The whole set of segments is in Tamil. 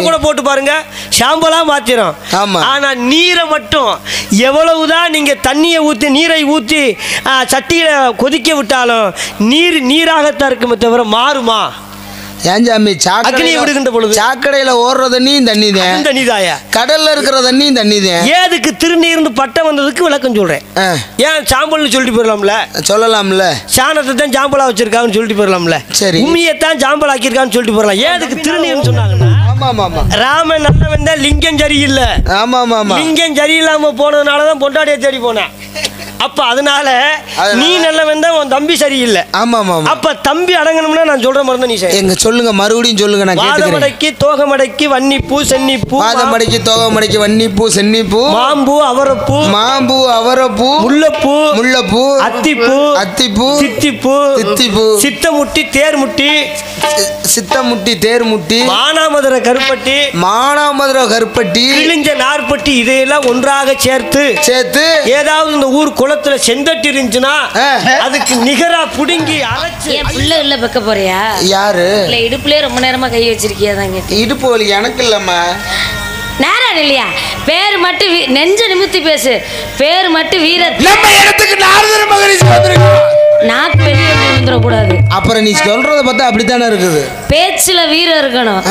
கூட போட்டு பாருங்க ஷாம்பலா மாத்திரும். ஆனா நீரை மட்டும் எவ்வளவுதான் நீங்க தண்ணியை ஊற்றி நீரை ஊற்றி சட்டியில கொதிக்க விட்டாலும் நீராகத்தான் இருக்குமே தவிர மாறுமா? ஏஞ்சாமி சாக்கடையில ஓடுற தண்ணியும் தண்ணிதான், கடல்ல இருக்கிற தண்ணியும் தண்ணிதான். ஏதுக்கு திருநீர்னு பட்டம் வந்ததுக்கு விளக்கம் சொல்றேன். ஏன் சாம்பல்னு சொல்லிட்டு போயிடலாம்ல? சொல்லலாம்ல. சாணத்தை தான் சாம்பலா வச்சிருக்காங்கன்னு சொல்லிட்டு போயிடலாம்ல. சரி, உண்மையத்தான் சாம்பல் ஆக்கியிருக்கான்னு சொல்லிட்டு போயிடலாம். ஏதுக்கு திருநீர்னு சொன்னாங்கன்னா ராமன் நல்லவன் தான், லிங்கம் சரியில்லை. லிங்கம் சரியில்லாம போனதுனாலதான் பொண்டாட்டியை தேடி போனேன். அப்ப அதனால நீ நல்லவன் தான், உன் தம்பி சரியில்லை. அப்ப தம்பி அடங்கணும்னா நான் சொல்ற மாதிரி தான் நீ எங்க சொல்லுங்க, மறுபடியும் சொல்லுங்க. நான் வாதமடைக்கு தோகமடைக்கு வன்னிப்பூ சென்னிப்பூ, வாதமடைக்கு தோகமடைக்கு வன்னிப்பூ சென்னிப்பூ, மாம்பூ அவரப்பூ, மாம்பூ அவரப்பூ, முல்லப்பூ முல்லப்பூ, அத்திப்பூ அத்திப்பூ, சித்திப்பூ சித்திப்பூ, சித்தமுட்டி தேர்முட்டி, சித்தமுட்டி தேர்முட்டி, மானாமதுரை கருப்பட்டி, மானாமதுரை கருப்பட்டி, கிழிஞ்ச நார்பட்டி, இதையெல்லாம் ஒன்றாக சேர்த்து ஏதாவது இந்த ஊர் குளத்துல செந்தட்டி இருந்துச்சுன்னா அதுக்கு நிகரா புடுங்கி அரைச்சு. என் புள்ள இல்ல பக்க போறியா? யாரு இல்ல, இடுப்புலயே ரொம்ப நேரமா கை வச்சிருக்கியா? தாங்க இடுப்பு வலி எனக்கு இல்லம்மா. நேரம் இல்லையா? பேர் மட்டும் நெஞ்ச நிமித்தி பேசு. பேர் மட்டும் வீரர். நம்ம இடத்துக்கு நாரதர் மகரிஷி வந்திருக்காங்க. நாக்கு வெளியே வந்துட கூடாது. அப்புறம் நீ சொல்றத பார்த்தா அப்படித்தானே இருக்குது. பேச்சுல வீரர் இருக்கணும்,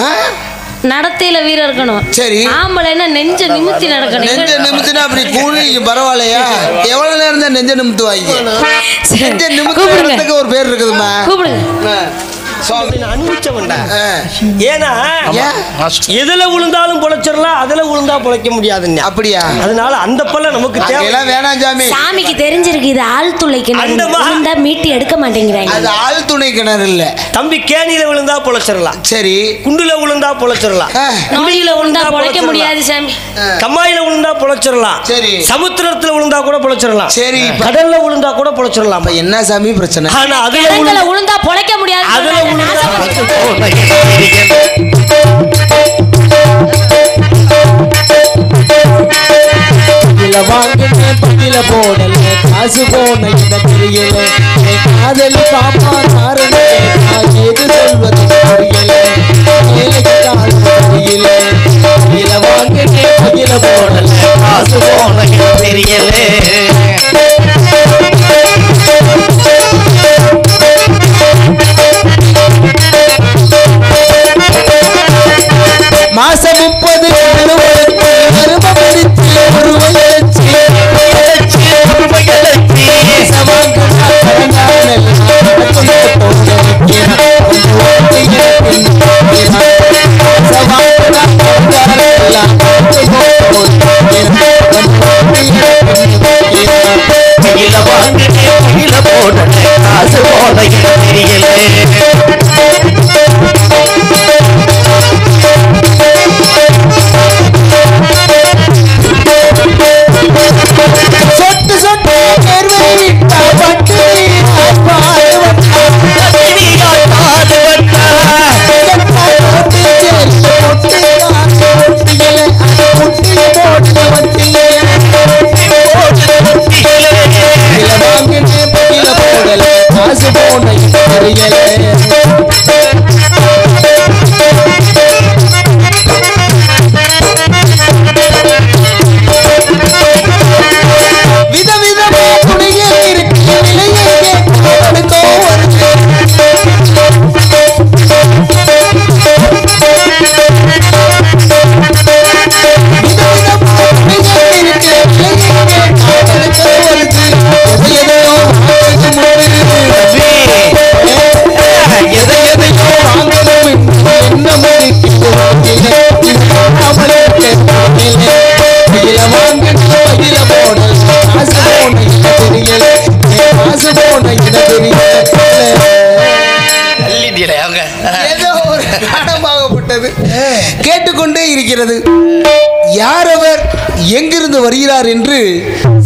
நடத்தையில வீரர் இருக்கணும். சரி, ஆம்பளைன்னா நெஞ்ச நிமித்தி நடக்கணும். நெஞ்ச நிமித்தினா அப்படி கூலி பரவாயில்லையா? எவ்வளவு நேரம் தான் நெஞ்ச நிமித்து வாங்கி நெஞ்ச நிமித்துறதுக்கு ஒரு பேர் இருக்குதுமா. கூப்பிடுங்க. ஏன்னா எதுல விழுந்தாலும் பொழைச்சிடலாம், அதுல விழுந்தா பொழைக்க முடியாது. அப்படியா? அதனால அந்த பல்ல நமக்கு தேவையெல்லாம் வேணாம் சாமி. சாமிக்கு தெரிஞ்சிருக்கு இது ஆழ்துளை கிணறு, விழுந்தா மீட்டி எடுக்க மாட்டேங்கிறாங்க. அது ஆழ்துளை கிணறு இல்ல தம்பி. கேணியில விழுந்தா பொழைச்சிடலாம். சரி, குண்டுல விழுந்தா பொழைச்சிடலாம். குடியில விழுந்தா பொழைக்க முடியாது சாமி. கம்மாயில விழுந்தா பொழைச்சிடலாம். சரி, சமுத்திரத்துல விழுந்தா கூட பொழைச்சிடலாம். சரி, கடல்ல விழுந்தா கூட பொழைச்சிடலாம். என்ன சாமி பிரச்சனை? ஆனா அதுல விழுந்தா பொழைக்க முடியாது. அதுல பட்டில போடல காசு போன தெரியல, காதலி பாப்பா காரணம் எது சொல்வது தெரியல, தெரியல வாங்கினே பட்டில போடல காசு போன தெரியல. மாசம் 30 கேட்டுக்கொண்டே இருக்கிறது. யார் அவர், எங்கிருந்து வருகிறார் என்று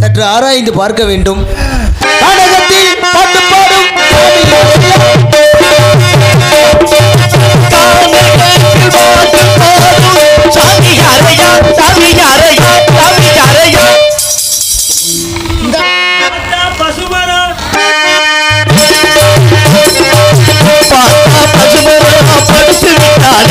சற்று ஆராய்ந்து பார்க்க வேண்டும். நாடகத்தில் பாட்டு பாடும் பசுமரம் படுத்து விட்டால்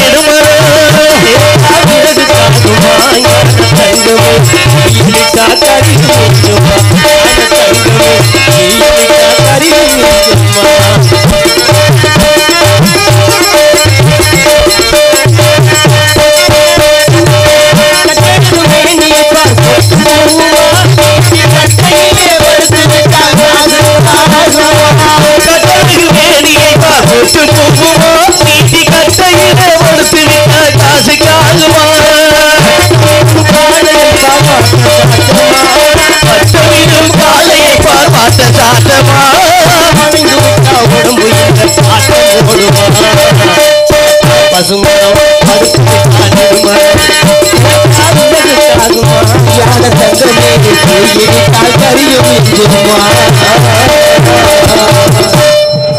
பட்டமிடும் காலையை பார் பாட்ட சாட்டமா மணிந்து விட்டா உடம்பு ஆட்டம் போடுமா பசுமரம் படுத்து காட்டிடுமா யான தங்கமே கரியும் எஞ்சுமா.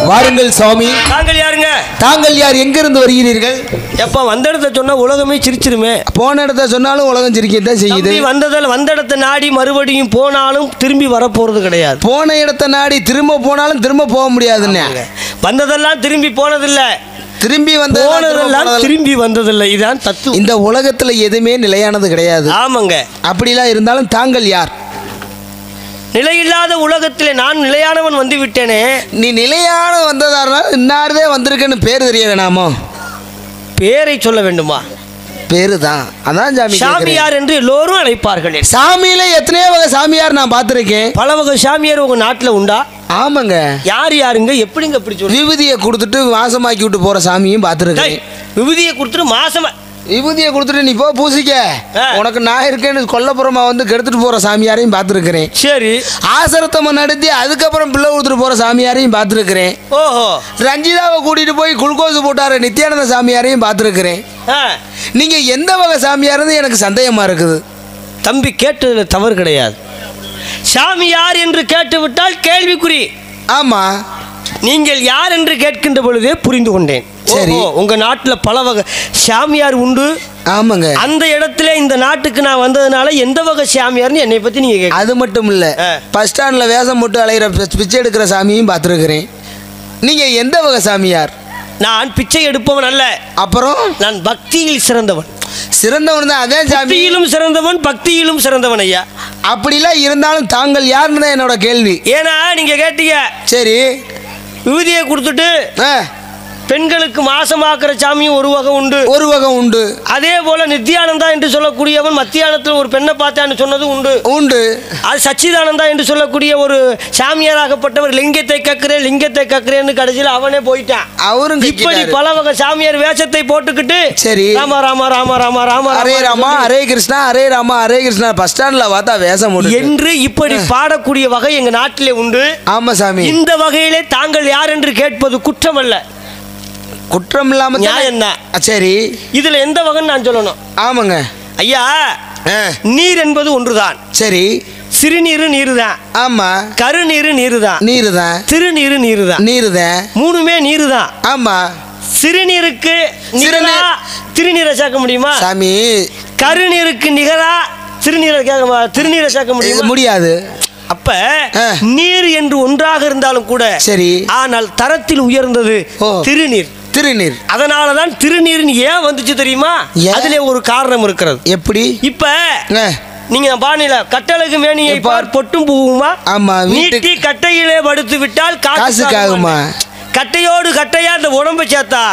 வாருங்கள் சுவாமி. தாங்கள் யாருங்க? தாங்கள் யார்? எங்கிருந்து வருகிறீர்கள்? எப்ப வந்த இடத்த சொன்னா உலகமே சிரிச்சிருமே. போன இடத்த சொன்னாலும் உலகம் சிரிக்கத்தான் செய்யுது. வந்த இடத்த நாடி மறுபடியும் போனாலும் திரும்பி வரப்போறது கிடையாது. போன இடத்த நாடி திரும்ப போனாலும் திரும்ப போக முடியாதுன்னு. வந்ததெல்லாம் திரும்பி போனதில்லை, திரும்பி வந்ததெல்லாம் திரும்பி வந்ததில்லை. இதான் தத்துவம். இந்த உலகத்துல எதுவுமே நிலையானது கிடையாது. ஆமாங்க. அப்படிலாம் இருந்தாலும் தாங்கள் யார்? நிலையில்லாத உலகத்திலே நான் நிலையானவன் வந்து விட்டேனே. நீ நிலையான வந்ததாருனா இன்னாரதே வந்திருக்குன்னு பேர் தெரிய வேணாமோ? பேரை சொல்ல வேண்டுமா? பேரு தான். அதான் சாமி. சாமியார் என்று எல்லோரும் அழைப்பார்கள். சாமியில எத்தனையோ வகை சாமியார் நான் பார்த்துருக்கேன். பல வகை சாமியார் உங்க நாட்டில் உண்டா? ஆமாங்க. யார் யாருங்க? எப்படிங்க அப்படி சொல்லு? விபூதியை கொடுத்துட்டு மாசமாக்கி விட்டு போற சாமியும் பார்த்துருக்கேன். விபூதியை கொடுத்துட்டு மாசமா விபூதியை கொடுத்துட்டு நீ போ பூசிக்க, உனக்கு நான் இருக்கேன்னு கொல்லப்புறமா வந்து கெடுத்துட்டு போற சாமியாரையும் பார்த்துருக்கிறேன். சரி. ஆசரத்தம்ம நடத்தி அதுக்கப்புறம் பிள்ளை கொடுத்துட்டு போற சாமியாரையும் பார்த்துருக்கிறேன். ஓஹோ. ரஞ்சிதாவை கூட்டிட்டு போய் குளுக்கோஸ் போட்டார நித்யானந்த சாமியாரையும் பார்த்துருக்கிறேன். நீங்க எந்த வகை சாமியாருன்னு எனக்கு சந்தேகமா இருக்குது. தம்பி கேட்டதுல தவறு கிடையாது. சாமியார் என்று கேட்டுவிட்டால் கேள்விக்குறி. ஆமா, நீங்கள் யார் என்று கேட்கின்ற பொழுதே புரிந்து கொண்டேன். சரி. உங்க நாட்டுல பல வகை சாமியார் உண்டு. ஆமாங்க. அந்த இடத்துல இந்த நாட்டுக்கு நான் வந்ததுனால எந்த வகை சாமியார்னு என்னை பத்தி நீங்க கேட்க. அது மட்டும் இல்ல, பஸ் ஸ்டாண்ட்ல வேஷம் போட்டு அலைகிற பிச்சை எடுக்கிற சாமியும் பார்த்துருக்கிறேன். நீங்க எந்த வகை சாமியார்? நான் பிச்சை எடுப்பவன் அல்ல. அப்புறம்? நான் பக்தியில் சிறந்தவன். சிறந்தவன் தான். அதே சாமியிலும் சிறந்தவன், பக்தியிலும் சிறந்தவன் ஐயா. அப்படிலாம் இருந்தாலும் தாங்கள் யாருன்னு தான் என்னோட கேள்வி. ஏன்னா நீங்க கேட்டீங்க. சரி. விபூதியை கொடுத்துட்டு பெண்களுக்கு மாசமாக்குற சாமியும் ஒரு வகை உண்டு. ஒரு வகை உண்டு. அதே போல நித்யானந்தா என்று சொல்லக்கூடியவன் மத்தியானத்தில் ஒரு பெண்ணை பார்த்தான்னு சொன்னது உண்டு. உண்டு. அது சச்சிதானந்தா என்று சொல்லக்கூடிய ஒரு சாமியாராகப்பட்டவர் லிங்கத்தை கக்கிறேன்னு கடைசியில் அவனே போயிட்டான். அவரும் இப்படி பல வகை சாமியார் வேஷத்தை போட்டுக்கிட்டு சரி ராமா ராமா ராமா ராமா ராமா ஹரே ராமா ஹரே கிருஷ்ணா ஹரே ராமா ஹரே கிருஷ்ணா பஸ் ஸ்டாண்ட்ல பார்த்தா வேஷம் என்று இப்படி பாடக்கூடிய வகை எங்க நாட்டிலே உண்டு. ஆமா சாமி. இந்த வகையிலே தாங்கள் யார் என்று கேட்பது குற்றம் அல்ல. குற்றம் இல்லாம என்ன? சரி. இதுல எந்த வகைன்னு நான் சொல்லணும். ஆமாங்க ஐயா. நீர் என்பது ஒன்றுதான். சரி. சிறுநீர் நீருதான். ஆமா. கருநீர் நீருதான். நீருதான். திருநீர் நீருதான். நீருதான். மூணுமே நீருதான். ஆமா. சிறுநீருக்கு திருநீரை சேர்க்க முடியுமா சாமி? கருநீருக்கு நிகரா திருநீரை சேர்க்க முடியுமா? முடியாது. அப்ப நீர் என்று ஒன்றாக இருந்தாலும் கூட சரி, ஆனால் தரத்தில் உயர்ந்தது திருநீர். திருநீர். அதனாலதான் திருநீர் ஏன் வந்துச்சு தெரியுமா? அதுல ஒரு காரணம் இருக்கிறது. எப்படி? இப்ப நீங்க பாணில கட்டழகு மேனியை பார் பொட்டும் பூவுமா? ஆமா. நீட்டி கட்டையிலே படுத்து விட்டால் காசுக்காகுமா? கட்டையோடு கட்டையா அந்த உடம்பு சேர்த்தா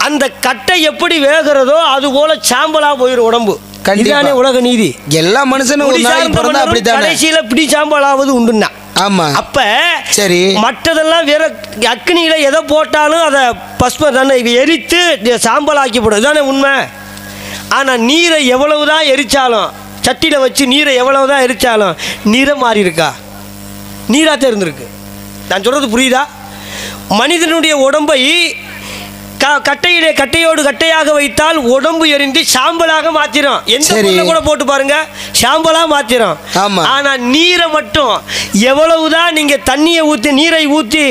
அந்த கட்டை எப்படி வேகிறதோ அது போல சாம்பலா போயிடும் உடம்பு. இதுதானே உலக நீதி. எல்லா மனுஷனும் கடைசியில பிடி சாம்பலாவது உண்டுன்னா. ஆமா. அப்ப சரி, மற்றதெல்லாம் வேற அக்னியில எதை போட்டாலும் அதை பஸ்ம தானே எரித்து சாம்பல் ஆக்கிப்படும். இதுதானே உண்மை. ஆனா நீரை எவ்வளவுதான் எரிச்சாலும், சட்டியில வச்சு நீரை எவ்வளவுதான் எரிச்சாலும் நிறம் மாறி இருக்கா? நீராத்தான் இருந்திருக்கு. நான் சொல்றது புரியுதா? மனிதனுடைய உடம்பை கட்டையோடு கட்டையாக வைத்தால் உடம்பு எரிந்து சாம்பலாக மாத்திரும். எந்த பொருளை கூட போட்டு பாருங்க, சாம்பலா மாத்திரும். ஆனா நீரை மட்டும் எவ்வளவுதான் நீங்க தண்ணியை ஊற்றி நீரை ஊற்றி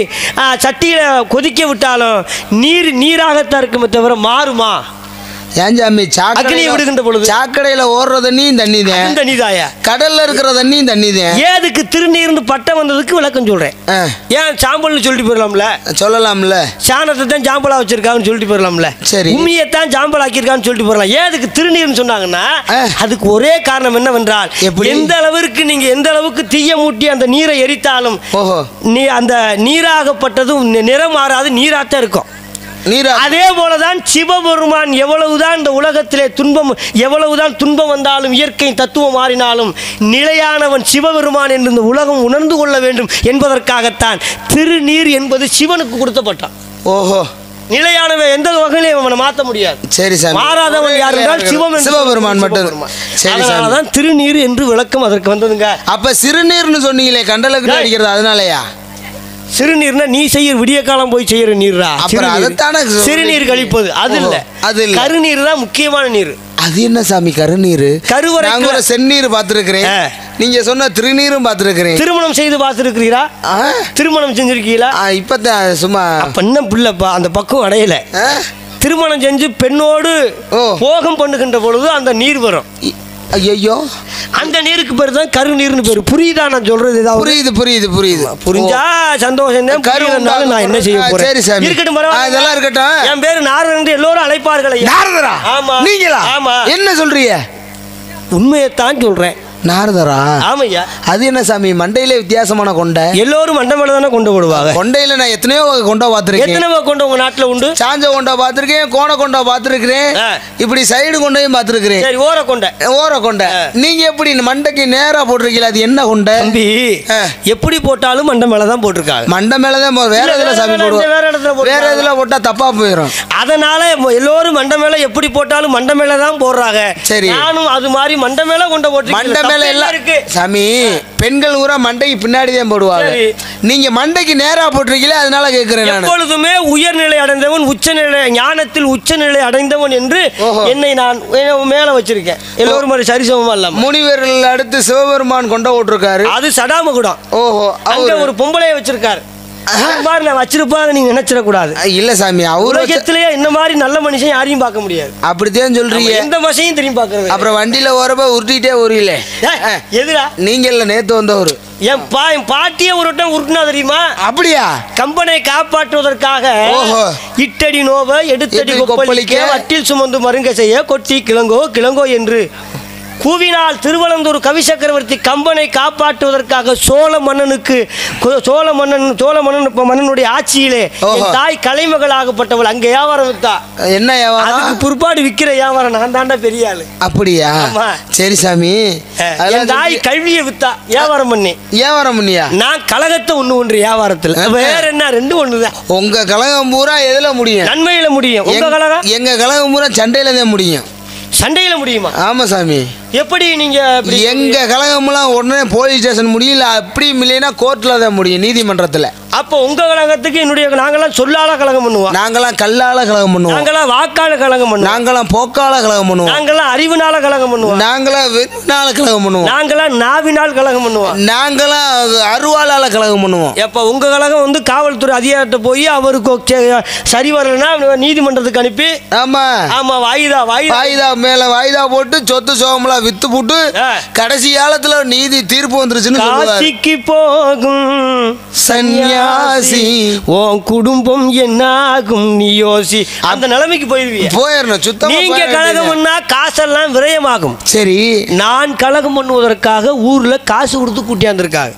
சட்டியில கொதிக்க விட்டாலும் நீர் நீராகத்தான் இருக்குமே தவிர மாறுமா? ஏஞ்சாமி விடுகின்ற பொழுது சாக்கடையில ஓடுற தண்ணியும் தண்ணி தான். தண்ணிதாயா? கடல்ல இருக்கிற தண்ணியும் தண்ணி தான். ஏதுக்கு திருநீர்னு பட்டம் வந்ததுக்கு விளக்கம் சொல்றேன். ஏன் சாம்பல்னு சொல்லிட்டு போயிடலாம்ல? சொல்லலாம்ல. சாணத்தை தான் சாம்பலா வச்சிருக்காங்கன்னு சொல்லிட்டு போயிடலாம்ல. சரி. உண்மையத்தான் சாம்பல் ஆக்கியிருக்கான்னு சொல்லிட்டு போயிடலாம். ஏதுக்கு திருநீர்னு சொன்னாங்கன்னா அதுக்கு ஒரே காரணம் என்னவென்றால், எந்த அளவிற்கு நீங்க எந்த அளவுக்கு தீய மூட்டி அந்த நீரை எரித்தாலும் அந்த நீராகப்பட்டதும் நிறம் மாறாது, நீராத்தான் இருக்கும். அதே போலதான் சிவபெருமான் எவ்வளவுதான் இந்த உலகத்திலே எவ்வளவுதான் துன்பம் வந்தாலும், இயற்கை தத்துவம் மாறினாலும் நிலையானவன் சிவபெருமான் என்று இந்த உலகம் உணர்ந்து கொள்ள வேண்டும் என்பதற்காகத்தான் திருநீர் என்பது சிவனுக்கு கொடுத்தப்பட்டான். ஓஹோ. நிலையானவன் எந்த வகையிலும் அவனை மாற்ற முடியாது. சரி சாமி. மாறாதவன் யார் என்றால் சிவபெருமான் மட்டும். அதனாலதான் திருநீர் என்று விளக்கம் அதற்கு வந்ததுங்க. அப்ப சிறுநீர்னு சொன்னீங்களே கண்டலுக்கு அடிக்கிறது, அதனாலயா? சிறுநீர்னா நீ செய்ய விடிய காலம் போய் செய்யற நீர்ரா. சிறுநீர் கழிப்பது அது இல்ல, அது கருநீர் தான் முக்கியமான நீர். அது என்ன சாமி கருநீர்? கருவறை செந்நீர் பார்த்திருக்கிறேன், நீங்க சொன்ன திருநீரும் பார்த்திருக்கிறேன். திருமணம் செய்து பார்த்திருக்கிறீரா? திருமணம் செஞ்சிருக்கீங்களா? இப்பதான் சும்மா பண்ண பிள்ளைப்பா அந்த பக்கம் அடையல. திருமணம் செஞ்சு பெண்ணோடு போகம் பண்ணுகின்ற பொழுது அந்த நீர் வரும். ஐயோ, அந்த நீருக்கு பேரு தான் கருநீர்னு பேரு. புரியுதா நான் சொல்றது? புரியுது புரியுது புரியுது. புரிஞ்சா சந்தோஷம் தான். கருவனால நான் என்ன செய்ய போறேன்? சரி சாமி, இருக்கட்டும், இதெல்லாம் இருக்கட்டும். என் பேரு நாரதன் என்று எல்லோரும் அழைப்பார்கள். நாரதரா? ஆமா. நீங்களா? ஆமா. என்ன சொல்றீங்க? உண்மையைத்தான் சொல்றேன். நாரதரா? ஆமையா. அது என்ன சாமி மண்டையில வித்தியாசமான கொண்டை? எல்லோரும் மண்டை மேல தானே கொண்டு போடுவாங்க. கொண்டையில நான் எத்தனையோ கொண்டை பார்த்திருக்கேன். எத்தனையோ கொண்டை உங்க நாட்டுல உண்டு? சாஞ்ச கொண்டை பார்த்திருக்கேன், கோண கொண்டை பார்த்திருக்கிறேன், இப்படி சைடு கொண்டையும் பார்த்திருக்கிறேன். சரி, ஓர கொண்டை. ஓர கொண்டை. நீங்க எப்படி மண்டைக்கு நேரா போட்டிருக்கீங்க? அது என்ன கொண்டை? தம்பி, எப்படி போட்டாலும் மண்டை மேல தான் போட்டிருக்காங்க. மண்டை மேல தான். வேற எதுல சாமி போடுவோம்? வேற எதுல போட்டா தப்பா போயிடும். அதனால எல்லோரும் மண்டை மேல எப்படி போட்டாலும் மண்டை மேல தான் போடுறாங்க. சரி, நானும் அது மாதிரி மண்டை மேல கொண்ட போட்டு சாமி, பெண்கள் ஊரா மண்டைக்கு பின்னாடி தான் போடுவாங்க. நீங்க மண்டைக்கு நேரா போட்டிருக்கீங்களே, அதனால கேட்கிறேன். எப்பொழுதுமே உயர்நிலை அடைந்தவன், உச்சநிலை ஞானத்தில் உச்சநிலை அடைந்தவன் என்று என்னை நான் மேல வச்சிருக்கேன். எல்லோரும் மாதிரி சரிசமமா இல்ல. முனிவர்கள் அடுத்து சிவபெருமான் கொண்ட ஓட்டிருக்காரு. அது சடாமகுடம். ஓஹோ, அங்க ஒரு பொம்பளைய வச்சிருக்காரு. வச்சிருப்பாங்க, நீங்க நினைச்சிடக்கூடாது. இல்ல சாமி, உலகத்திலேயே இந்த மாதிரி நல்ல மனுஷன் யாரையும் பார்க்க முடியாது. அப்படித்தான் சொல்றீங்க. எந்த மனுஷனையும் தெரியும் பாக்குறது. அப்புறம் வண்டியில ஓரப்ப உருட்டிட்டே உரியல. எதுடா நீங்க இல்ல நேத்து வந்தவரு? என் பாட்டிய ஒரு வட்டம் உருட்டுனா தெரியுமா? அப்படியா? கம்பனை காப்பாற்றுவதற்காக இட்டடி நோவ எடுத்தடி கொப்பளிக்க வட்டில் சுமந்து மருங்க செய்ய கொட்டி கிழங்கோ கிழங்கோ என்று கூவினால் திருவனந்தூர் கவி சக்கரவர்த்தி கம்பனை காப்பாற்றுவதற்கு சோழ மன்னனுடைய ஆட்சியிலே தாய் கலைமகளாகப்பட்டவள் அங்க வியாபாரம் வித்தா. என்ன வியாபாரம்? புற்பாடு விக்கிற வியாபாரம். நான் தாண்டா பெரிய ஆளு. அப்படியா? சரி சாமி, தாய் கல்வியை வித்தா வியாபாரம் பண்ணி. வியாபாரம் பண்ணியா? நான் கழகத்தை ஒண்ணு வியாபாரத்தில். வேற என்ன? ரெண்டு ஒண்ணுதான். உங்க கழகம் பூரா எதுல முடியும்? நன்மையில முடியும். உங்க கழகம்? எங்க கழகம் பூரா சண்டையில தான் முடியும். சண்டையில முடியுமா? ஆமா சாமி. எப்படி நீங்க? எங்க கழகம்லாம் உடனே போலீஸ் ஸ்டேஷன் முடியல, அப்படி இல்லைன்னா கோர்ட்ல தான் முடியும், நீதிமன்றத்துல. அப்போ உங்க கழகத்துக்கு என்னுடைய நாங்களாம் சொல்லால கழகம் பண்ணுவோம். நாங்களாம் கல்லால கழகம் பண்ணுவோம். நாங்களாம் வாக்கால கழகம் பண்ணுவோம். நாங்களாம் போக்கால கழகம் பண்ணுவோம். நாங்களாம் அறிவுனால கழகம் பண்ணுவோம். நாங்களாம் வெறுனால கழகம் பண்ணுவோம். நாங்களாம் நாவினால் கழகம் பண்ணுவோம். நாங்களாம் அருவாளால கழகம் பண்ணுவோம். எப்ப உங்க கழகம் வந்து காவல்துறை அதிகாரத்தை போய் அவருக்கு சரி வரலன்னா நீதிமன்றத்துக்கு அனுப்பி. ஆமா ஆமா, வாய்தா வாய்தா மேல வாய்தா போட்டு சொத்து சோகம்லாம் வித்து போட்டு கடைசி காலத்துல நீதி தீர்ப்பு வந்துருச்சுன்னு காசிக்கு போகும் சன்னியாசி உன் குடும்பம் என்னாகும் நீ யோசி. அந்த நிலைமைக்கு போயிடணும் சுத்தம். நீங்க கழகம் பண்ணா காசெல்லாம் விரயமாகும். சரி, நான் கழகம் பண்ணுவதற்காக ஊர்ல காசு கொடுத்து கூட்டியாந்துருக்காங்க.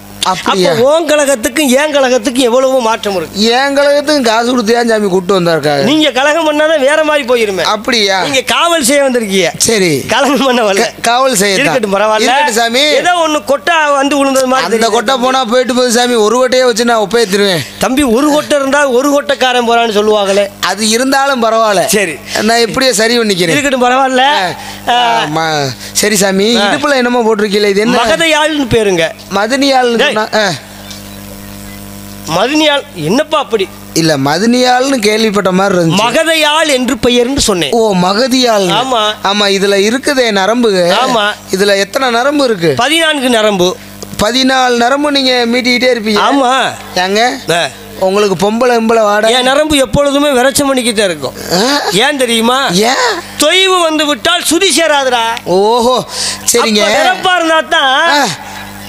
உன் கழகத்துக்கும் என் கழகத்துக்கும் எவ்வளவோ மாற்றம் இருக்கு. என் கழகத்துக்கும் காசு கொடுத்தியா சாமி கூட்டு வந்திருக்காங்க. நீங்க கழகம் பண்ணாதான் வேற மாதிரி போயிருமே. அப்படியா? நீங்க காவல் செய்ய வந்திருக்கீங்க. சரி, கழகம் பண்ண வரல, காவல் செய்ய. இருக்கட்டும், பரவாயில்ல சாமி. ஏதோ ஒண்ணு கொட்டை வந்து விழுந்தது மாதிரி. அந்த கொட்டை போனா போயிட்டு போகுது சாமி. ஒரு கொட்டையே வச்சு நான் ஒப்பேத்திருவேன். தம்பி, ஒரு கொட்டை இருந்தா ஒரு கொட்டைக்காரன் போறான்னு சொல்லுவாங்களே, அது இருந்தாலும் பரவாயில்ல. சரி, நான் எப்படியே சரி பண்ணிக்கிறேன். இருக்கட்டும், பரவாயில்ல. சரி சாமி, இடுப்புல என்னமோ போட்டிருக்கீங்களே, இது என்ன? மகதையாள்னு பேருங்க. மதனியாள். மதனியாள் என்னப்பா? அப்படி இல்ல, மதனியாள்னு கேள்விப்பட்ட மாதிரி இருந்துச்சு. மகதையாள் என்று பெயர்னு சொன்னேன். ஓ, மகதியாள். ஆமா ஆமா. இதுல இருக்குதே நரம்பு. ஆமா, இதுல எத்தனை நரம்பு இருக்கு? 14 நரம்பு. 14 நரம்பு நீங்க மீட்டிக்கிட்டே இருப்பீங்க. ஆமா. ஏங்க உங்களுக்கு பொம்பளை வாட? என் நரம்பு எப்பொழுதுமே விரைச்ச மணிக்கிட்டே இருக்கும். ஏன் தெரியுமா? ஏன்? தொய்வு வந்து விட்டால் சுதி சேராதுடா. ஓஹோ, சரிங்க. சிறப்பா இருந்தா தான்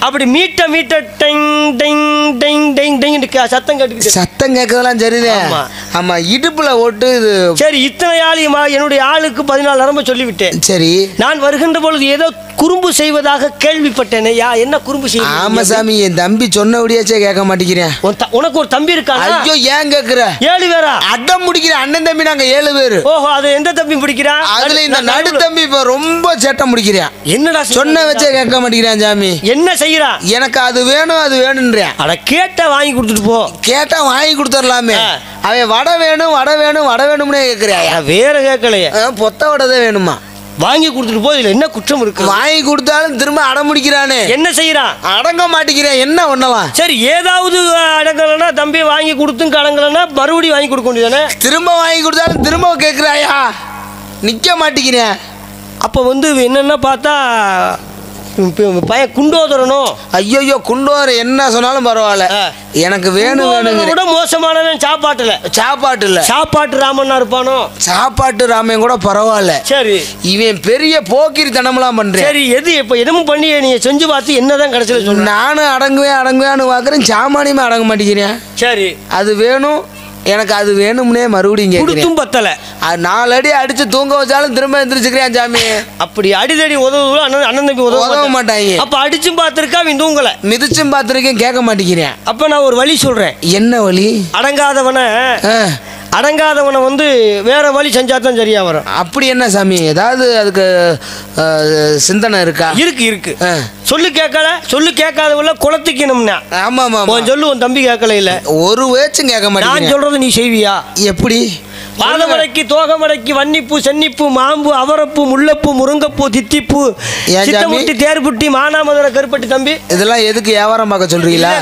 அப்படி மீட்ட டெங் டெங் டெங் டெங் டெங் சத்தம் கேட்டு. சத்தம் கேட்கறதெல்லாம் சரிதான். ஆமா, இடுப்புல ஓட்டு இது. சரி, இத்தனை ஆள் என்னுடைய ஆளுக்கு 14 நரம்பு சொல்லிவிட்டேன். சரி, நான் வருகின்ற பொழுது ஏதோ குறும்பு செய்வதாக கேள்விப்பட்டேனே. என்ன குறும்பு செய்ய? ஆமா சாமி, என் தம்பி சொன்னபடியாச்சே கேட்க மாட்டேங்கிறேன். உனக்கு ஒரு தம்பி இருக்கா? ஐயோ, ஏன் கேக்குற? 7 பேரா? அடம் முடிக்கிற அண்ணன் தம்பி நாங்க 7 பேரு. ஓஹோ, அது எந்த தம்பி பிடிக்கிறான்? அதுல இந்த நடு தம்பி இப்ப ரொம்ப சேட்டை முடிக்கிறான். என்னடா சொன்ன வச்சே கேட்க மாட்டேங்கிறான் சாமி. என்ன செய்யறான்? எனக்கு அது வேணும் அது வேணும்ன்றான். அட கேட்டா வாங்கி கொடுத்துட்டு போ. கேட்டா வாங்கி கொடுத்துடலாமே. அவன் வடை வேணும் வடை வேணும் வடை வேணும்னே கேட்கிறாயா? வேற கேட்கலையே, பொத்த வடை தான் வேணுமா? வாங்கி கொடுத்துட்டு போ. இதுல என்ன குற்றம் இருக்கு? வாங்கி கொடுத்தாலும் திரும்ப அடம் முடிக்கிறானே. என்ன செய்யறான்? அடங்க மாட்டேங்கிறான். என்ன ஒண்ணவா? சரி, ஏதாவது அடங்கலன்னா தம்பி வாங்கி கொடுத்தும் கடங்கலன்னா மறுபடியும் வாங்கி கொடுக்க வேண்டியதானே? திரும்ப வாங்கி கொடுத்தாலும் திரும்ப கேட்கிறாயா? நிக்க மாட்டேங்கிறேன். அப்ப என்னன்னா பார்த்தா பையன் குண்டோதரனும். ஐயோ, குண்டோதர என்ன சொன்னாலும் பரவாயில்ல, எனக்கு வேணும் வேணுங்க. கூட மோசமானவன் சாப்பாட்டு ராமன்னா இருப்பானோ? சாப்பாட்டு ராமன் கூட பரவாயில்ல. சரி, இவன் பெரிய போக்கிரி தனமெல்லாம் பண்றேன். சரி, எது இப்ப எதுவும் பண்ணி நீங்க செஞ்சு பார்த்து என்னதான் கடைசியில சொல்ல? நானும் அடங்குவேன்னு பாக்குறேன், சாமானியமா அடங்க மாட்டேங்கிறேன். சரி, அது வேணும் எனக்கு, அது வேணும்னே மறுபடியும் கொடுத்தும் பத்தல. 4 அடி அடிச்சு தூங்க வச்சாலும் திரும்ப எந்திரிச்சுக்கிறேன் சாமி. அப்படி அடிதடி உதவு அண்ணன் தம்பி உதவ மாட்டாங்க. அப்ப அடிச்சும் பார்த்திருக்கா, அவன் தூங்கல. மிதிச்சும் பார்த்திருக்கேன், கேட்க மாட்டேங்கிறேன். அப்ப நான் ஒரு வழி சொல்றேன். என்ன வழி? அடங்காதவனை வேற வழி செஞ்சா தான் சரியா வரும். அப்படி என்ன சாமி, ஏதாவது அதுக்கு சிந்தனை இருக்கா? இருக்கு. சொல்லு கேட்காதவள குளத்துக்கணும்னா. ஆமா ஆமா, சொல்லு. உன் தம்பி கேட்கல இல்ல, ஒரு வேச்சும் கேட்க மாட்டேன். நான் சொல்றது நீ செய்வியா? எப்படி? பாதமடைக்கு தோகமடைக்கு வன்னிப்பூ சென்னிப்பூ மாம்பு அவரப்பூ முல்லைப்பூ முருங்கப்பூ தித்திப்பூ சித்தமுட்டி தேர்புட்டி மானாமதுரை கருப்பட்டி. தம்பி, இதெல்லாம் எதுக்கு வியாபாரம் பார்க்க சொல்றீங்களா?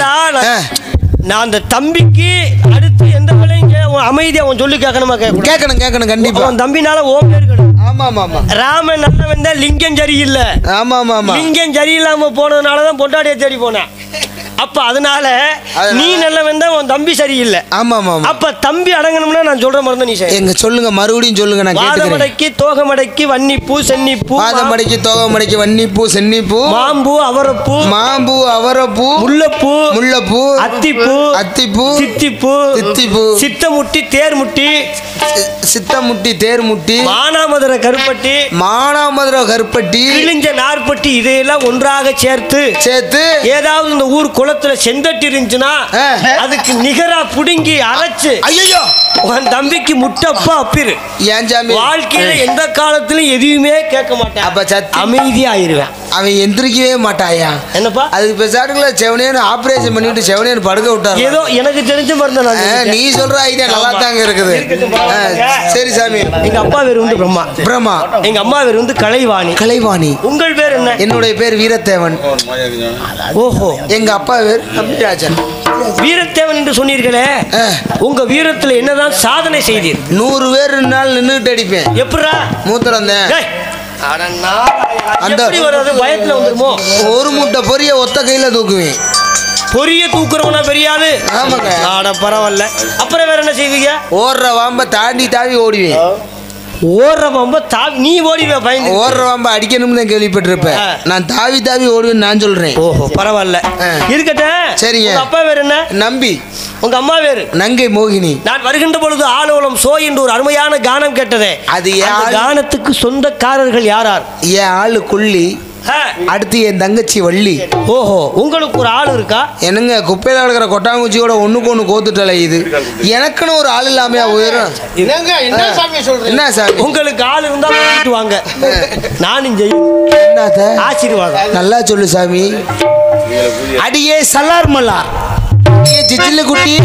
நான் அந்த தம்பிக்கு அடுத்து எந்த வேலையும் அமைதியா அவன் சொல்லி கேட்கணுமா? கேட்கணும் கண்டிப்பா. அவன் தம்பினால ஓம் பேர் கிடையாது. ஆமா ஆமா, ராமன் நல்லவன் தான், லிங்கம் சரியில்லை. ஆமா ஆமா, லிங்கம் சரியில்லாம போனதுனாலதான் பொண்டாட்டியை தேடி போனேன். அப்ப அதனால நீ நல்லவன் தான், உன் தம்பி சரியில்லை. ஆமா ஆமா, அப்ப தம்பி அடங்கணும்னா நான் சொல்ற மாதிரி தான் நீ எங்க சொல்லுங்க, மறுபடியும் சொல்லுங்க. நான் பாதமடைக்கு தோகமடைக்கு வன்னிப்பூ சென்னிப்பூ. பாதமடைக்கு தோகமடைக்கு வன்னிப்பூ சென்னிப்பூ மாம்பூ அவரப்பூ முல்லைப்பூ அத்திப்பூ தித்திப்பூ சித்தமுட்டி தேர்முட்டி மானாமதுரை கருப்பட்டி கிழிஞ்ச நார்பட்டி இதையெல்லாம் ஒன்றாக சேர்த்து ஏதாவது இந்த ஊர் குளத்துல செந்தட்டி இருந்துச்சுன்னா அதுக்கு நிகரா புடுங்கி அரைச்சு ஐயோ உன் தம்பிக்கு முட்டப்பா அப்பிரு. வாழ்க்கையில எந்த காலத்திலும் எதுவுமே கேட்க மாட்டேன். அப்ப அமைதியா ஆயிருவேன். அவன் எந்திரிக்கவே மாட்டாயா? என்னப்பா அதுக்கு பேசாடுங்களா? செவனேன்னு ஆபரேஷன் பண்ணிட்டு செவனேன்னு படுக்க விட்டாரு. ஏதோ எனக்கு தெரிஞ்ச மருந்து நீ சொல்ற ஐடியா நல்லா தாங்க இருக்குது. சரி சாமி, எங்க அப்பா பேர் பிரம்மா, எங்க அம்மா பேர் கலைவாணி. உங்கள் பேர் என்ன? என்னுடைய பேர் வீரத்தேவன். ஓஹோ, எங்க அப்பா பேர் அம்பிராஜன். வீரத்தேவன் என்று சொன்னீர்களே, உங்க வீரத்துல என்னதான் சாதனை செய்தீர்? 100 பேர் நின்னுட்டு அடிப்பேன். எப்படா? மூத்திரம் அந்த பயத்துல வந்துருமோ? ஒரு மூட்டை பொரிய ஒத்த கையில தூக்குவேன். பொரிய தூக்குறவனா பெரியாது. ஆமாங்க. ஆட பரவாயில்ல. அப்புறம் வேற என்ன செய்வீங்க? ஓடுற வாம்ப தாவி ஓடுவேன். ஓடுற வாம்ப நீ ஓடிவே பயந்து. ஓடுற வாம்ப அடிக்கணும்னு தான் கேள்விப்பட்டிருப்பேன். நான் தாவி ஓடுவேன் நான் சொல்றேன். ஓஹோ, பரவாயில்ல, இருக்கட்டும். சரிங்க. அப்பா வேற என்ன? நம்பி. உங்க அம்மா வேறு? நங்கை மோகினி. நான் வருகின்ற பொழுது ஆலோலம் சோ என்று ஒரு அருமையான கானம் கேட்டதே. அது கானத்துக்கு சொந்தக்காரர்கள் யாரார்? என் ஆளு கொல்லி, அடுத்து என் தங்கச்சி வள்ளி. ஓஹோ, உங்களுக்கு ஒரு ஆள் இருக்கா? என்னங்க, குப்பையில இருக்கிற கொட்டாங்குச்சியோட ஒண்ணுக்கு ஒண்ணு கோத்துட்டல. இது எனக்குன்னு ஒரு ஆள் இல்லாமையா உயரும்? என்ன சாமி, உங்களுக்கு ஆள் இருந்தா வாங்க, நானும் செய்யும். ஆசீர்வாதம் நல்லா சொல்லு சாமி. அடியே சல்லார் மல்லார், ஜிஜில குட்டி.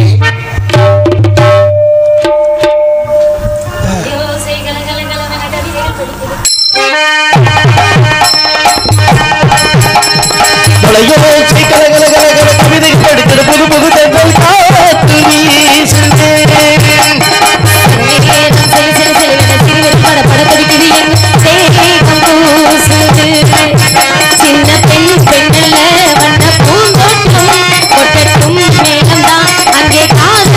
சின்ன பெண்ணல்ல வண்ண பூந்தோட்டம் கொட்டட்டும் மேலம்தான் அங்கே காது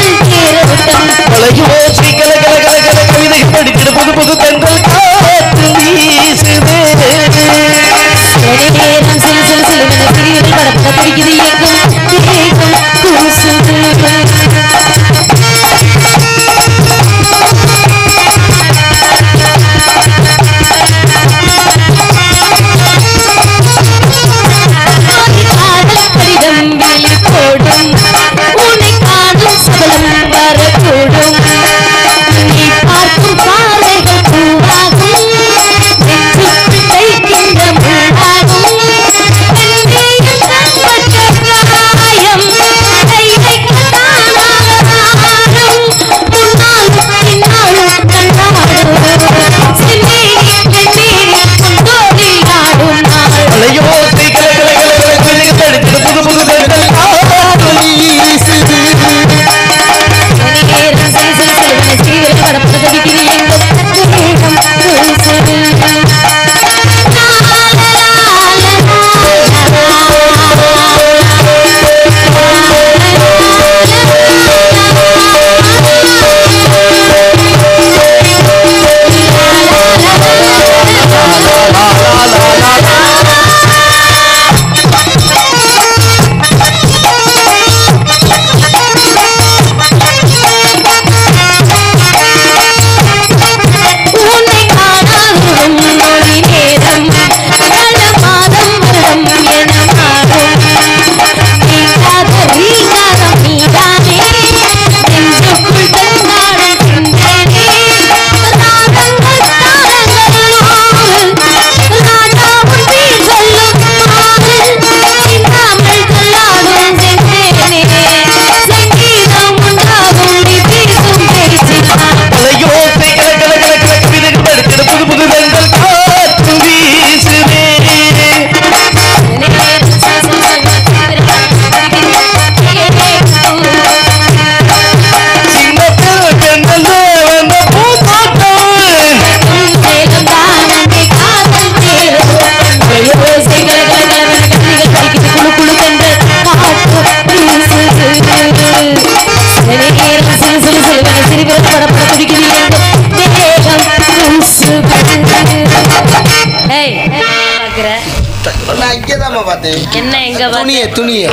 பாக்குற? நான் இங்கேதாம்மா பார்த்தேன். என்ன எங்க துணிய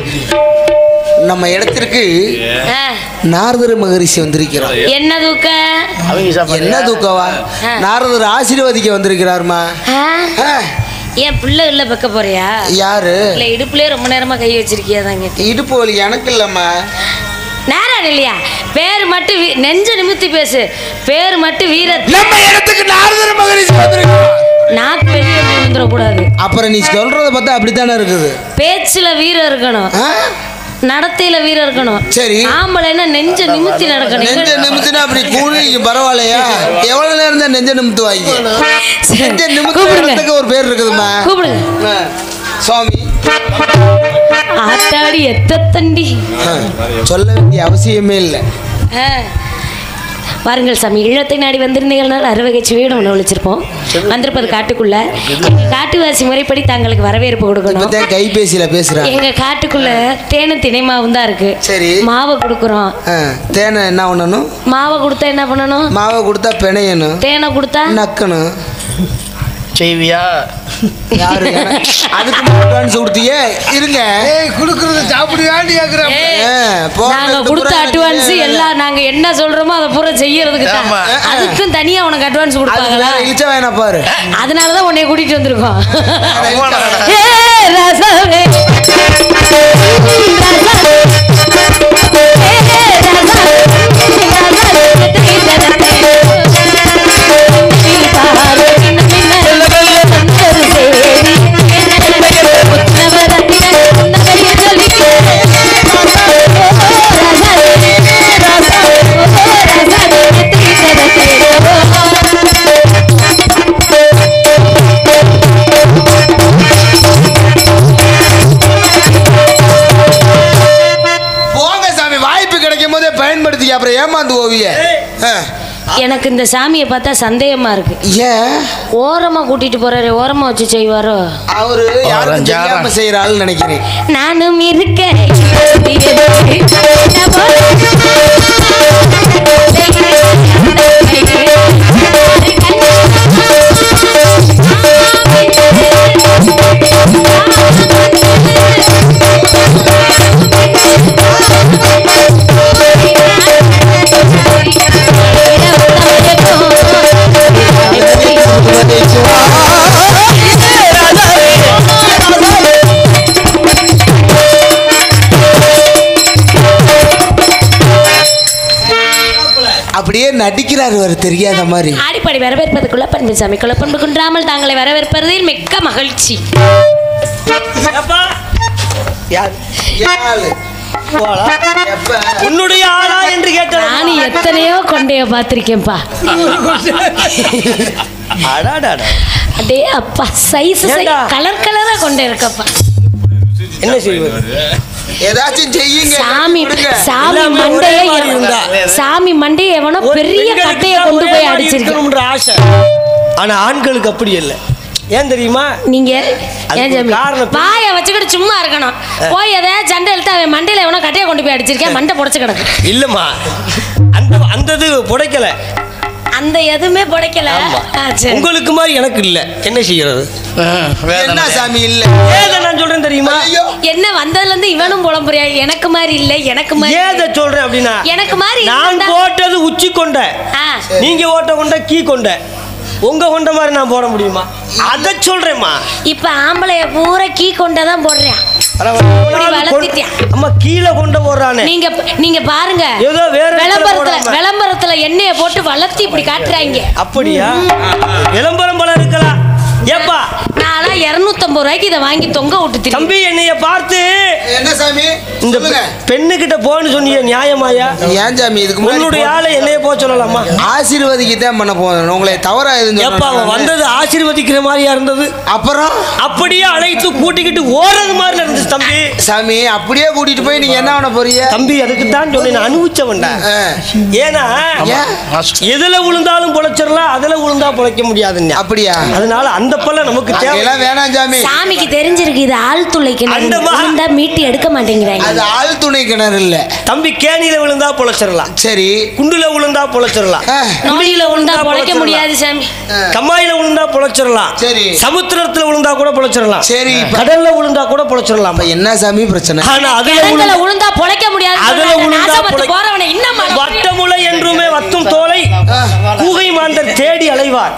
நம்ம இடத்திற்கு நாரதர் மகரிஷி வந்திருக்கிறார். என்ன தூக்க? என்ன தூக்கவா? நாரதர் ஆசீர்வதிக்க வந்திருக்கிறாருமா. ஏன் பிள்ளை இல்ல பக்க போறியா? யாரு? இல்ல இடுப்புலயே ரொம்ப நேரமா கை வச்சிருக்கியா? தான் இடுப்பு வலி எனக்கு இல்லம்மா. நேரம் இல்லையா? பேர் மட்டும் நெஞ்ச நிமித்தி பேசு. பேர் மட்டும் வீர. நம்ம இடத்துக்கு நாரதர் மகரிஷி வந்திருக்கிறார். நாக்கு வெளியே வந்துட கூடாது. அப்புறம் நீ சொல்றத பார்த்தா அப்படித்தானே இருக்குது. பேச்சுல வீரம் இருக்கணும், நடத்தையில வீரம் இருக்கணும். சரி, ஆம்பளைன்னா நெஞ்ச நிமித்தி நடக்கணும். நெஞ்ச நிமித்தினா அப்படி கூலி பரவாயில்லையா? எவ்வளவு நேரம் தான் நெஞ்ச நிமித்து வாங்கி நெஞ்ச நிமித்துறதுக்கு ஒரு பேர் இருக்குதுமா. கூப்பிடுங்க. சுவாமி ஆத்தாடி எத்த தண்டி சொல்ல வேண்டிய அவசியமே இல்லை. பாருங்கள் சாமி, ஈழத்தை நாடி வந்திருந்தீங்கள்னால் அறுவகைச்சு வீடு ஒன்று ஒழிச்சிருப்போம். வந்திருப்பது காட்டுக்குள்ள. காட்டுவாசி முறைப்படி தங்களுக்கு வரவேற்பு கொடுக்கணும். கைபேசியில பேசுறேன். எங்க காட்டுக்குள்ள தேனும் திணைமாவும் தான் இருக்கு. சரி, மாவை கொடுக்குறோம். தேனை என்ன பண்ணணும்? மாவை கொடுத்தா என்ன பண்ணணும்? மாவை கொடுத்தா பிணையணும். தேனை கொடுத்தா நக்கணும். செய்வியா? யாரு அதுக்கு அட்வான்ஸ் கொடுத்தியே? இருங்க, குடுக்குறது சாப்பிடுவான்னு கேக்குறேன். நாங்க கொடுத்த அட்வான்ஸ் எல்லாம் நாங்க என்ன சொல்றோமோ அதை பூரா செய்யறதுக்கு தான். அதுக்கும் தனியா உனக்கு அட்வான்ஸ் கொடுப்பாங்களா? இச்ச வேணா பாரு. அதனாலதான் உன்னை கூட்டிட்டு வந்திருக்கோம். அப்புறம் ஏமாந்து ஓவிய. எனக்கு இந்த சாமியை பார்த்தா சந்தேகமா இருக்கு. ஏன் ஓரமா கூட்டிட்டு போறாரு? ஓரமா வச்சு செய்வாரோ? அவரு யாரும் தெரியாம செய்யறாள்னு நினைக்கிறேன். நானும் இருக்கேன். அப்படியே நடிக்கிறார் அவர் தெரியாத மாதிரி. ஆடிப்பாடி வரவேற்பதுக்குள்ள பண்பு சாமி குழப்பம்பு குன்றாமல் தாங்களை வரவேற்பதில் மிக்க மகிழ்ச்சி. உன்னுடைய ஆளா என்று கேட்ட நானும் எத்தனையோ கொண்டைய பார்த்திருக்கேன்ப்பா. அடே அப்பா, சைஸ் கலர் கலரா கொண்டே இருக்கப்பா. என்ன செய்வது? ஏதாச்சும் செய்யுங்க. சாமி மண்டைய எவனோ பெரிய கட்டைய கொண்டு போய் அடிச்சிருக்கேன் ஆசை. ஆனா ஆண்களுக்கு அப்படி இல்லை. ஏன் தெரியுமா? நீங்க வாய வச்சுக்கிட்டு சும்மா இருக்கணும். போய் எதாவது சண்டை இழுத்து அவன் மண்டையில எவனோ கட்டைய கொண்டு போய் அடிச்சிருக்கேன். மண்டை புடைச்சு கிடக்கு. இல்லம்மா, அந்த புடைக்கல. அந்த எதுவுமே புடைக்கல. உங்களுக்கு மாதிரி எனக்கு இல்ல. என்ன செய்யறது? என்ன சாமி இல்ல? ஏத நான் சொல்றேன் தெரியுமா? என்ன வந்ததுல இருந்து இவனும் புலம்புறியா? எனக்கு மாதிரி இல்ல, எனக்கு மாதிரி. ஏத சொல்றேன் அப்படின்னா எனக்கு மாதிரி நான் போட்டது உச்சி கொண்ட, நீங்க ஓட்ட கொண்ட கீ கொண்ட. உங்க கொண்ட மாதிரி நான் போட முடியுமா? அத சொல்றேம்மா. இப்ப ஆம்பளைய பூரா கீ கொண்டதான் போடுறேன். அம்மா கீழே கொண்டு போறானே. நீங்க பாருங்க, ஏதோ வேற விளம்பரத்துல எண்ணெயை போட்டு வளர்த்தி இப்படி காட்டுறாங்க. அப்படியா? விளம்பரம் போல இருக்கலாம். ஏப்பா, நான் 250 ரூபாய்க்கு இதை வாங்கி தொங்க விட்டு தம்பி என்னைய பார்த்து என்ன சாமி இந்த பெண்ணு கிட்ட போன்னு சொன்னீங்க, நியாயமாயா? ஏன் சாமி இதுக்கு உன்னுடைய ஆளை என்னைய போக சொல்லலாமா? ஆசீர்வதிக்கத்தான் பண்ண போறேன். உங்களை தவறா எதுவும் ஏப்பா, அவன் வந்தது ஆசீர்வதிக்கிற மாதிரியா இருந்தது. அப்புறம் அப்படியே அழைத்து கூட்டிக்கிட்டு ஓடுறது மாதிரி இருந்துச்சு தம்பி. சாமி அப்படியே கூட்டிட்டு போய் நீங்க என்ன பண்ண போறீங்க? தம்பி அதுக்கு தான் சொல்லி நான் அனுபவிச்சவன்டா. ஏன்னா எதுல விழுந்தாலும் பொழைச்சிடலாம், அதுல விழுந்தா பொழைக்க முடியாதுங்க. அப்படியா? அதனால அந்த பல்ல நமக்கு தேவை. வேணாம் சாமி. சாமிக்கு தெரிஞ்சிருக்கு இது ஆள் துளை கிணறு விழுந்தா மீட்டி எடுக்க மாட்டேங்கிறாங்க. அது ஆள் துணை கிணறு இல்ல தம்பி. கேணியில விழுந்தா பொழைச்சிடலாம். சரி. குண்டுல விழுந்தா பொழைச்சிடலாம். நுழியில விழுந்தா பொழைக்க முடியாது சாமி. கம்மாயில விழுந்தா பொழைச்சிடலாம். சரி. சமுத்திரத்துல விழுந்தா கூட பொழைச்சிடலாம். சரி. கடல்ல விழுந்தா கூட பொழைச்சிடலாம். என்ன சாமி பிரச்சனை? ஆனா அதுல விழுந்தா பொழைக்க முடியாது. அதுல விழுந்தா போறவனே இன்னும் வட்டமுலை என்றுமே வத்தும் தோலை கூகை மாந்தர் தேடி அலைவார்.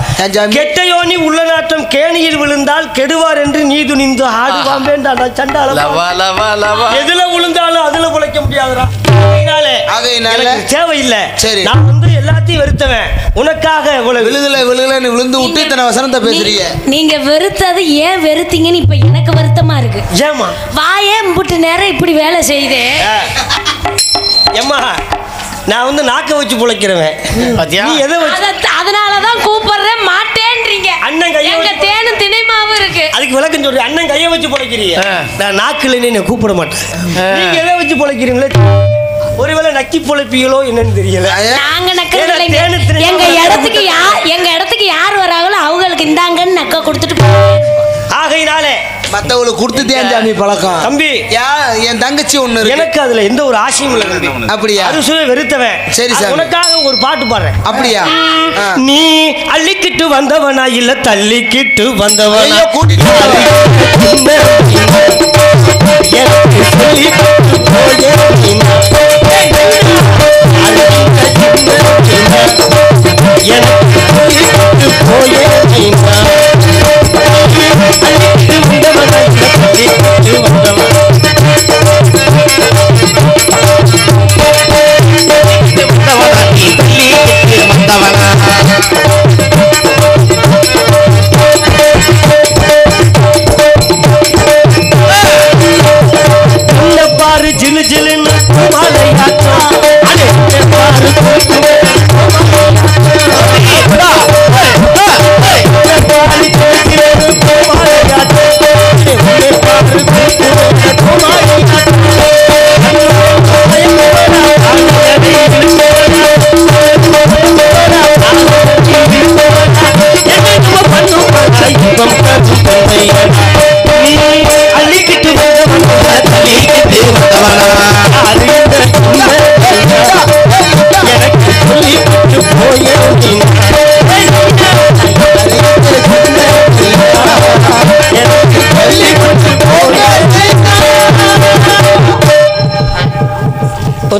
கெட்டையோனி உள்ள நாட்டம் கேணியில் விழுந்தால் கெடுவார் என்று நீது நின்று ஆடுவான் வேண்டாடா சண்டால. எதுல விழுந்தாலும் அதுல பொழைக்க முடியாதுடா. தேவையில்லை. சரி. நான் வந்து எல்லாத்தையும் வெறுத்தவன் உனக்காக விழுதுல விழுந்து விட்டு இத்தனை வசனத்தை பேசுறீங்க. நீங்க வெறுத்தது ஏன் வெறுத்தீங்கன்னு இப்ப எனக்கு வருத்தமா இருக்கு. ஏமா வாயே முட்டு நேரம் இப்படி வேலை செய்தே. ஏமா நான் வந்து நாக்க வச்சு பொழைக்கிறவன். அதனாலதான் கூப்பிடுறேன் மாட்டேன்றீங்க. அண்ணன் கையை தேனும் திணைமாவும் இருக்கு. அதுக்கு விளக்கம் சொல்றேன். அண்ணன் கையை வச்சு பொழைக்கிறீங்க. நான் நாக்குல என்ன கூப்பிட மாட்டேன். நீங்க எதை வச்சு பொழைக்கிறீங்களே? ஒருவேளை நக்கி பொழைப்பீங்களோ என்னன்னு தெரியல. நாங்க நக்கிறது எங்க இடத்துக்கு யார் வராங்களோ அவங்களுக்கு இந்தாங்கன்னு நக்க கொடுத்துட்டு ஆகையினாலே மத்தவங்களுக்கு கொடுத்துட்டேன் சாமி பழக்கம். தம்பி என் தங்கச்சி ஒண்ணு எனக்கு அதுல எந்த ஒரு ஆசையும் இல்லை தம்பி. அப்படியா? அது சொல்லி வெறுத்தவன். சரி சார். உனக்காக ஒரு பாட்டு பாடுறேன். அப்படியா? நீ அள்ளிக்கிட்டு வந்தவனா இல்ல தள்ளிக்கிட்டு வந்தவனா? கூட்டிட்டு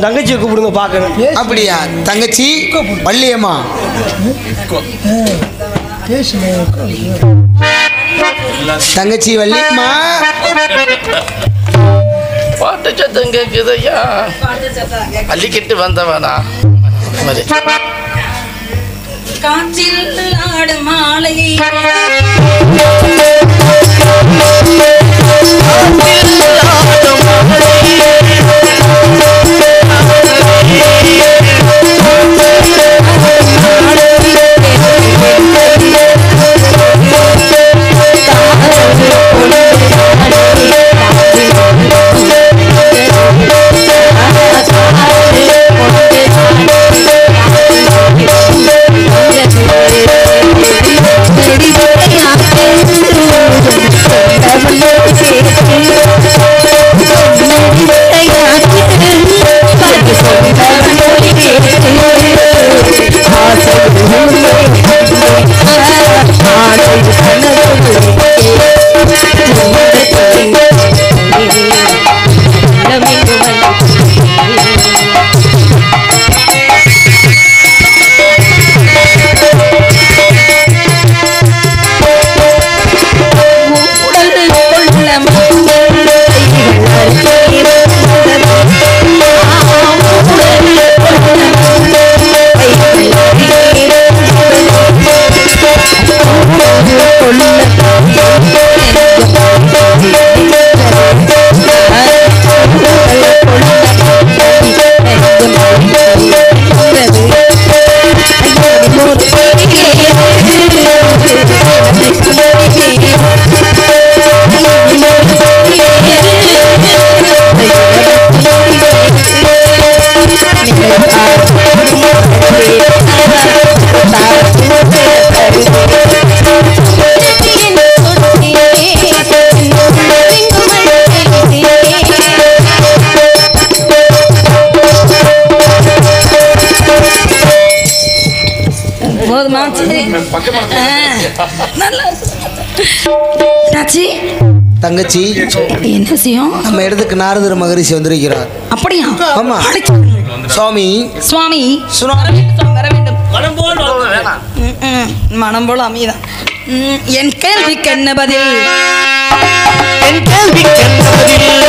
தங்கச்சியை கூப்பிடுங்க பார்க்கணும். அப்படியா? தங்கச்சி வள்ளியம்மா தங்கச்சி வள்ளியம்மா பாட்டு சத்தம் கேக்குதையா? அள்ளிக்கிட்டு வந்தவனா காற்றில் ஆடும் மாலை செடி நல்லா தங்கச்சி என்ன விஷயம்? நம்ம இடத்துக்கு நாரதர் மகரிஷி வந்திருக்கிறார். அப்படியா? ஆமா சுவாமி. சுவாமி வர வேண்டும். மனம் போல அமைதான். என் கேள்விக்கு என்ன பதில்? என் கேள்விக்கு என்ன பதில்?